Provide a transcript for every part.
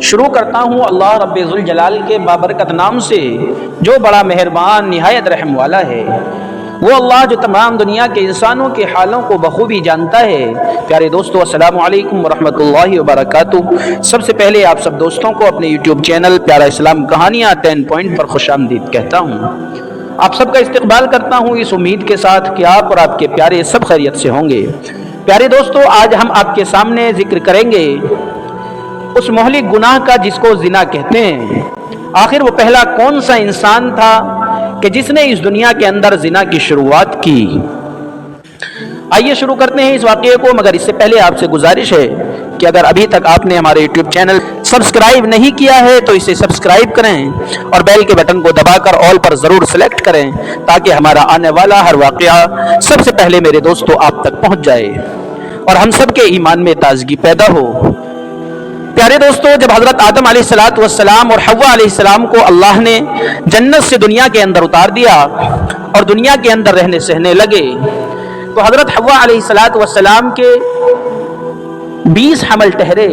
شروع کرتا ہوں اللہ رب ذوالجلال کے بابرکت نام سے جو بڑا مہربان نہایت رحم والا ہے۔ وہ اللہ جو تمام دنیا کے انسانوں کے حالوں کو بخوبی جانتا ہے۔ پیارے دوستو، السلام علیکم ورحمۃ اللہ وبرکاتہ۔ سب سے پہلے آپ سب دوستوں کو اپنے یوٹیوب چینل پیارا اسلام کہانیاں 10 پوائنٹ پر خوش آمدید کہتا ہوں۔ آپ سب کا استقبال کرتا ہوں اس امید کے ساتھ کہ آپ اور آپ کے پیارے سب خیریت سے ہوں گے۔ پیارے دوستو، آج ہم آپ کے سامنے ذکر کریں گے اس مہلک گناہ کا جس کو زنا کہتے ہیں۔ آخر وہ پہلا کون سا انسان تھا کہ جس نے اس دنیا کے اندر زنا کی شروعات کی؟ آئیے شروع کرتے ہیں اس واقعے کو، مگر اس سے پہلے آپ سے گزارش ہے کہ اگر ابھی تک آپ نے ہمارے یوٹیوب چینل سبسکرائب نہیں کیا ہے تو اسے سبسکرائب کریں اور بیل کے بٹن کو دبا کر آل پر ضرور سلیکٹ کریں تاکہ ہمارا آنے والا ہر واقعہ سب سے پہلے میرے دوستو آپ تک پہنچ جائے اور ہم سب کے ایمان میں تازگی پیدا ہو۔ پیارے دوستو، جب حضرت آدم علیہ السلام اور حوا علیہ السلام کو اللہ نے جنت سے دنیا کے اندر اتار دیا اور دنیا کے اندر رہنے سہنے لگے تو حضرت حوا علیہ السلام کے 20 حمل ٹھہرے،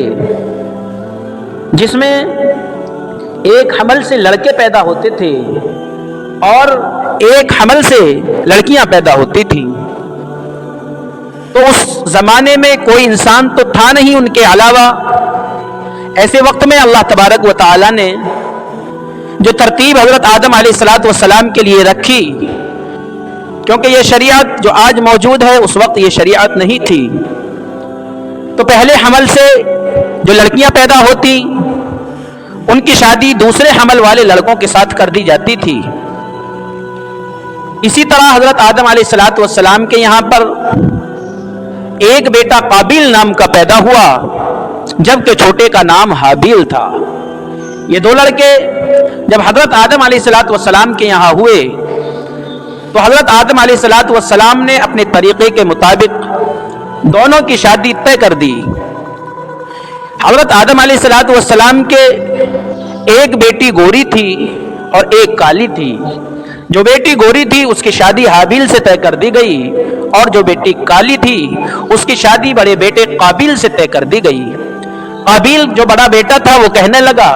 جس میں ایک حمل سے لڑکے پیدا ہوتے تھے اور ایک حمل سے لڑکیاں پیدا ہوتی تھیں۔ تو اس زمانے میں کوئی انسان تو تھا نہیں ان کے علاوہ۔ ایسے وقت میں اللہ تبارک و تعالی نے جو ترتیب حضرت آدم علیہ السلام کے لیے رکھی، کیونکہ یہ شریعت جو آج موجود ہے اس وقت یہ شریعت نہیں تھی، تو پہلے حمل سے جو لڑکیاں پیدا ہوتی ان کی شادی دوسرے حمل والے لڑکوں کے ساتھ کر دی جاتی تھی۔ اسی طرح حضرت آدم علیہ السلام کے یہاں پر ایک بیٹا قابیل نام کا پیدا ہوا، جبکہ چھوٹے کا نام حابیل تھا۔ یہ دو لڑکے جب حضرت آدم علیہ السلام کے یہاں ہوئے تو حضرت آدم علیہ السلام نے اپنے طریقے کے مطابق دونوں کی شادی طے کر دی۔ حضرت آدم علیہ السلام کے ایک بیٹی گوری تھی اور ایک کالی تھی۔ جو بیٹی گوری تھی اس کی شادی حابیل سے طے کر دی گئی اور جو بیٹی کالی تھی اس کی شادی بڑے بیٹے قابیل سے طے کر دی گئی۔ قابیل جو بڑا بیٹا تھا وہ کہنے لگا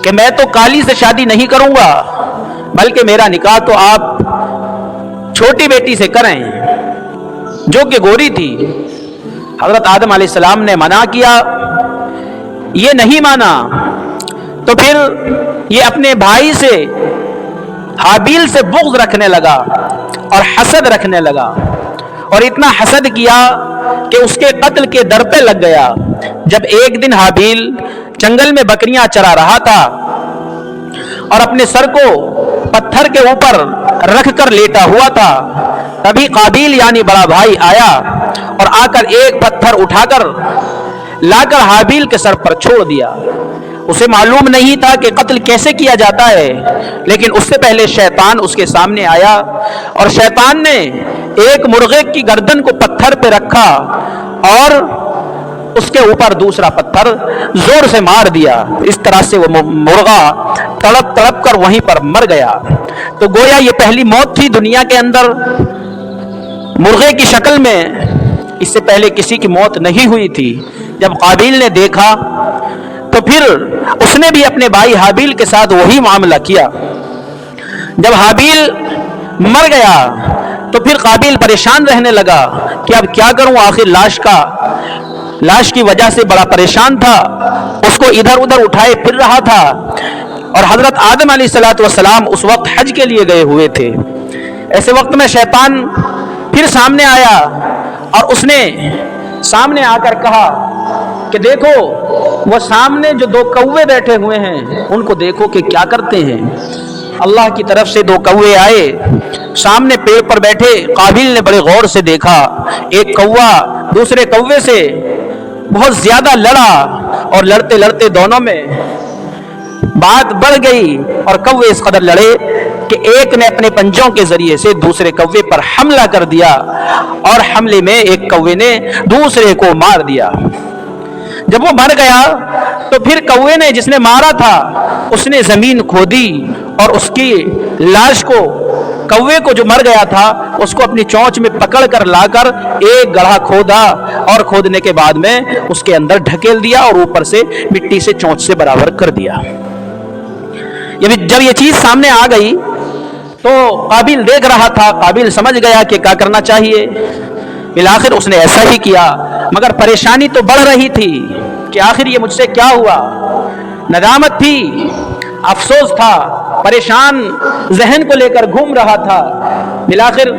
کہ میں تو کالی سے شادی نہیں کروں گا، بلکہ میرا نکاح تو آپ چھوٹی بیٹی سے کریں جو کہ گوری تھی۔ حضرت آدم علیہ السلام نے منع کیا، یہ نہیں مانا، تو پھر یہ اپنے بھائی سے حابیل سے بغض رکھنے لگا اور حسد رکھنے لگا، اور اتنا حسد کیا کہ اس کے قتل کے در پہ لگ گیا۔ جب ایک دن حابیل جنگل میں بکریاں چرا رہا تھا اور اپنے سر کو پتھر کے اوپر رکھ کر لیٹا ہوا تھا، تبھی قابیل یعنی بڑا بھائی آیا اور آ کر ایک پتھر اٹھا کر لا کر حابیل کے سر پر چھوڑ دیا۔ اسے معلوم نہیں تھا کہ قتل کیسے کیا جاتا ہے، لیکن اس سے پہلے شیطان اس کے سامنے آیا اور شیطان نے ایک مرغے کی گردن کو پتھر پہ رکھا اور اس کے اوپر دوسرا پتھر زور سے مار دیا۔ اس طرح سے وہ مرغا تڑپ تڑپ کر وہیں پر مر گیا۔ تو گویا یہ پہلی موت تھی دنیا کے اندر مرغے کی شکل میں، اس سے پہلے کسی کی موت نہیں ہوئی تھی۔ جب قابیل نے دیکھا تو پھر اس نے بھی اپنے بھائی حابیل کے ساتھ وہی معاملہ کیا۔ جب حابیل مر گیا تو پھر قابیل پریشان رہنے لگا کہ اب کیا کروں، آخر لاش کی وجہ سے بڑا پریشان تھا، اس کو ادھر ادھر اٹھائے پھر رہا تھا، اور حضرت آدم علیہ السلام اس وقت حج کے لیے گئے ہوئے تھے۔ ایسے وقت میں شیطان پھر سامنے آیا اور اس نے سامنے آ کر کہا کہ دیکھو وہ سامنے جو 2 کوے بیٹھے ہوئے ہیں ان کو دیکھو کہ کیا کرتے ہیں۔ اللہ کی طرف سے 2 کوے آئے، سامنے پیڑ پر بیٹھے۔ قابیل نے بڑے غور سے دیکھا، ایک کوا دوسرے کوے سے بہت زیادہ لڑا اور لڑتے لڑتے دونوں میں بات بڑھ گئی اور کوے اس قدر لڑے کہ ایک نے اپنے پنجوں کے ذریعے سے دوسرے کوے پر حملہ کر دیا اور حملے میں ایک کوے نے دوسرے کو مار دیا۔ جب وہ مر گیا تو پھر کوے نے جس نے مارا تھا اس نے زمین کھودی اور اس کی لاش کو कौवे को जो मर गया था उसको अपनी चोंच में पकड़ कर लाकर एक गड्ढा खोदा और खोदने के बाद में उसके अंदर ढकेल दिया और ऊपर से मिट्टी से चोंच से बराबर कर दिया। जब ये चीज सामने आ गई तो काबिल देख रहा था, काबिल समझ गया कि क्या करना चाहिए। बिलाखिर उसने ऐसा ही किया, मगर परेशानी तो बढ़ रही थी कि आखिर ये मुझसे क्या हुआ। नदामत थी, अफसोस था, परेशान जहन को लेकर घूम रहा था। बिलाखिर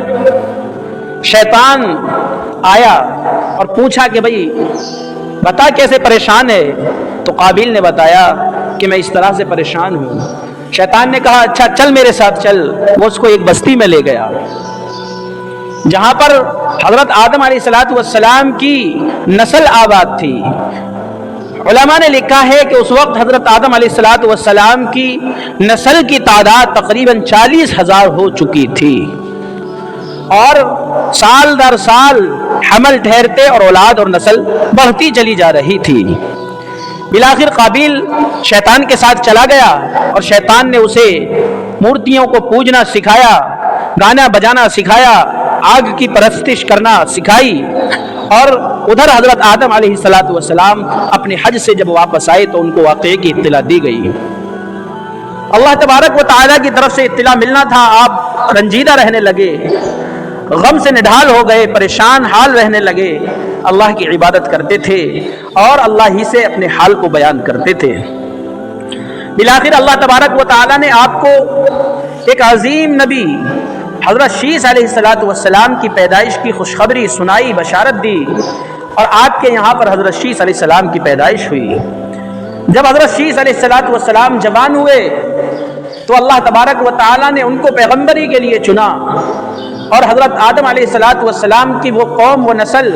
शैतान आया और पूछा कि भाई बता कैसे परेशान है। तो काबिल ने बताया कि मैं इस तरह से परेशान हूँ। शैतान ने कहा अच्छा चल मेरे साथ चल। वो उसको एक बस्ती में ले गया जहां पर हजरत आदम अलैहिस्सलाम की नस्ल आबाद थी। उलमा ने लिखा है कि उस वक्त हजरत आदम अलैहिस्सलाम की नस्ल की तादाद तकरीबन 40,000 हो चुकी थी और साल दर साल हमल ठहरते और औलाद और नस्ल बढ़ती चली जा रही थी। बिलाखिर काबिल शैतान के साथ चला गया और शैतान ने उसे मूर्तियों को पूजना सिखाया, गाना बजाना सिखाया, आग की परस्तिश करना सिखाई। और उधर हजरत आदम अलैहिस्सलाम अपने हज से जब वापस आए तो उनको वाक़े की इत्तिला दी गई। अल्लाह तबारक व तआला की तरफ से इत्तिला मिलना था। आप रंजीदा रहने लगे, गम से निढाल हो गए, परेशान हाल रहने लगे, अल्लाह की इबादत करते थे और अल्लाह ही से अपने हाल को बयान करते थे। बिलाखिर अल्लाह तबारक व तआला ने आपको एक अजीम नबी हजरत शीस अलैहिस्सलाम की पैदाइश की खुशखबरी सुनाई, बशारत दी और आपके यहाँ पर हजरत शीस अलैहिस्सलाम की पैदाइश हुई। जब हजरत शीस अलैहिस्सलाम जवान हुए तो अल्लाह तबारक व तआला ने उनको पैगंबरी के लिए चुना और हजरत आदम अलैहिस्सलाम की वो कौम, वो नस्ल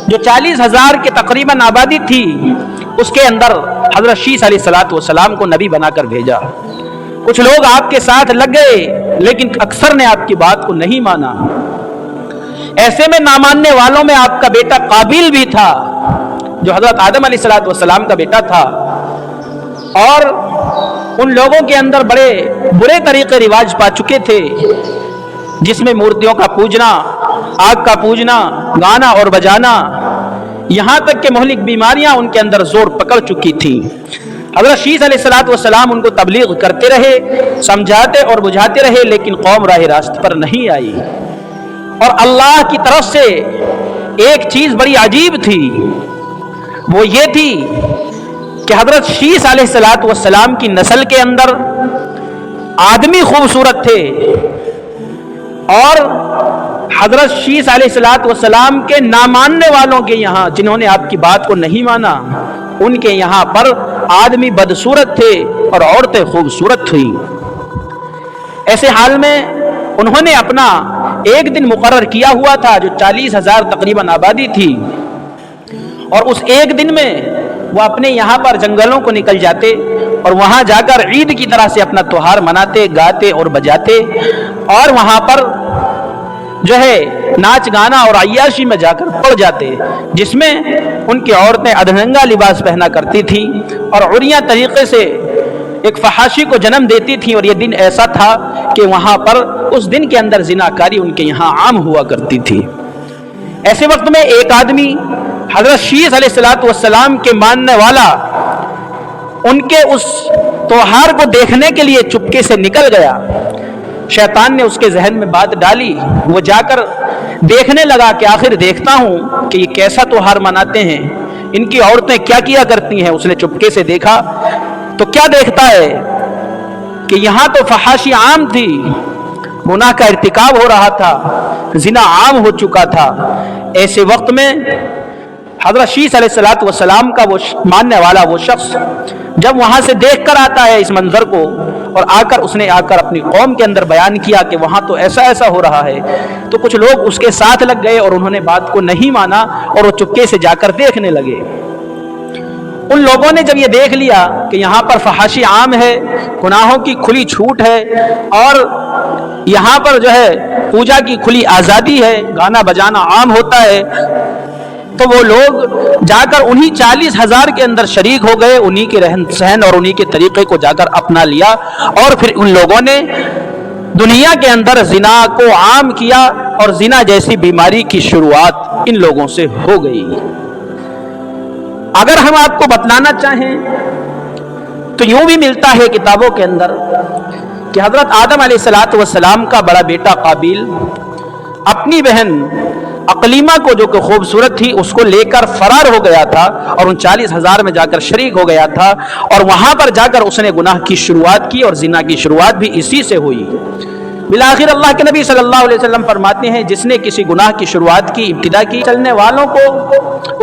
जो 40,000 के तकरीबन आबादी थी, उसके अंदर हजरत शीस अलैहिस्सलाम को नबी बनाकर भेजा। कुछ लोग आपके साथ लग गए लेकिन अक्सर ने आपकी बात को नहीं माना। ऐसे में ना मानने वालों में आपका बेटा काबिल भी था जो हजरत आदम अलैहिस्सलाम का बेटा था। और उन लोगों के अंदर बड़े बुरे तरीके रिवाज पा चुके थे जिसमें मूर्तियों का पूजना, आग का पूजना, गाना और बजाना, यहाँ तक कि मोहलिक बीमारियां उनके अंदर जोर पकड़ चुकी थी। हज़रत शीस अलैहिस्सलाम उनको तबलीग करते रहे, समझाते और बुझाते रहे, लेकिन कौम राह रास्त पर नहीं आई। और अल्लाह की तरफ से एक चीज बड़ी अजीब थी, वो ये थी कि हज़रत शीस अलैहिस्सलाम की नस्ल के अंदर आदमी खूबसूरत थे और हजरत शीस अलैहिस्सलाम के ना मानने वालों के यहाँ, जिन्होंने आपकी बात को नहीं माना, उनके यहाँ पर आदमी बदसूरत थे और औरतें खूबसूरत थी। ऐसे हाल में उन्होंने अपना एक दिन मुकर्रर किया हुआ था जो 40,000 तकरीबन आबादी थी, और उस एक दिन में वो अपने यहाँ पर जंगलों को निकल जाते और वहाँ जाकर ईद की तरह से अपना त्योहार मनाते, गाते और बजाते, और वहाँ पर जो है नाच गाना और अय्याशी में जाकर पड़ जाते, जिसमें उनकी औरतें अधनंगा लिबास पहना करती थी और उरिया तरीके से एक फहाशी को जन्म देती थी। और ये दिन ऐसा था कि वहाँ पर उस दिन के अंदर जिनाकारी उनके यहाँ आम हुआ करती थी। ऐसे वक्त में एक आदमी हजरत शीस अलैहिस्सलाम के मानने वाला उनके उस त्योहार को देखने के लिए चुपके से निकल गया। शैतान ने उसके जहन में बात डाली, वो जाकर देखने लगा कि आखिर देखता हूँ कि ये कैसा त्योहार मनाते हैं, इनकी औरतें क्या किया करती हैं। उसने चुपके से देखा तो क्या देखता है कि यहाँ तो फहाशी आम थी, गुनाह का इर्तिकाब हो रहा था, जिना आम हो चुका था। ऐसे वक्त में हज़रत शीस अलैहिस्सलाम का वो मानने वाला वो शख्स जब वहाँ से देख कर आता है इस मंजर को, और उसने आकर अपनी कौम के अंदर बयान किया कि वहाँ तो ऐसा ऐसा हो रहा है, तो कुछ लोग उसके साथ लग गए और उन्होंने बात को नहीं माना और वो चुपके से जाकर देखने लगे। उन लोगों ने जब ये देख लिया कि यहाँ पर फहाशी आम है, गुनाहों की खुली छूट है और यहाँ पर जो है पूजा की खुली आज़ादी है, गाना बजाना आम होता है, तो वो लोग जाकर उन्हीं 40,000 के अंदर शरीक हो गए, उन्हीं के रहन सहन और उन्हीं के तरीके को जाकर अपना लिया। और फिर उन लोगों ने दुनिया के अंदर जिना को आम किया और जिना जैसी बीमारी की शुरुआत इन लोगों से हो गई। अगर हम आपको बतलाना चाहें तो यूं भी मिलता है किताबों के अंदर कि हजरत आदम अलैहिस्सलाम का बड़ा बेटा काबिल अपनी बहन अकलीमा को, जो कि खूबसूरत थी, उसको लेकर फरार हो गया था और 39,000 में जाकर शरीक हो गया था, और वहां पर जाकर उसने गुनाह की शुरुआत की और जिना की शुरुआत भी इसी से हुई। बिलाखिर अल्लाह के नबी सल्लल्लाहु अलैहि वसल्लम फरमाते हैं, जिसने किसी गुनाह की शुरुआत की, इब्तिदा की, चलने वालों को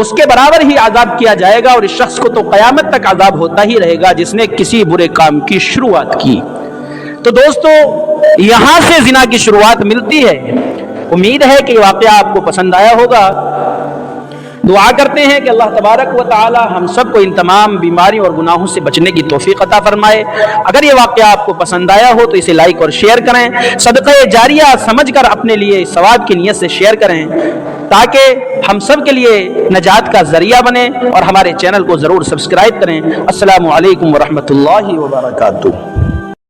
उसके बराबर ही आज़ाब किया जाएगा, और इस शख्स को तो क़यामत तक आज़ाब होता ही रहेगा जिसने किसी बुरे काम की शुरुआत की। तो दोस्तों, यहां से जिना की शुरुआत मिलती है। उम्मीद है कि वाक़या आपको पसंद आया होगा। दुआ करते हैं कि अल्लाह तबारक व तआला हम सबको इन तमाम बीमारियों और गुनाहों से बचने की तौफीक अता फरमाए। अगर ये वाक़या आपको पसंद आया हो तो इसे लाइक और शेयर करें। सदक़े जारिया समझकर अपने लिए सवाब की नीयत से शेयर करें, ताकि हम सब के लिए नजात का ज़रिया बने, और हमारे चैनल को ज़रूर सब्सक्राइब करें। अस्सलामु अलैकुम व रहमतुल्लाहि व बरकातुहू।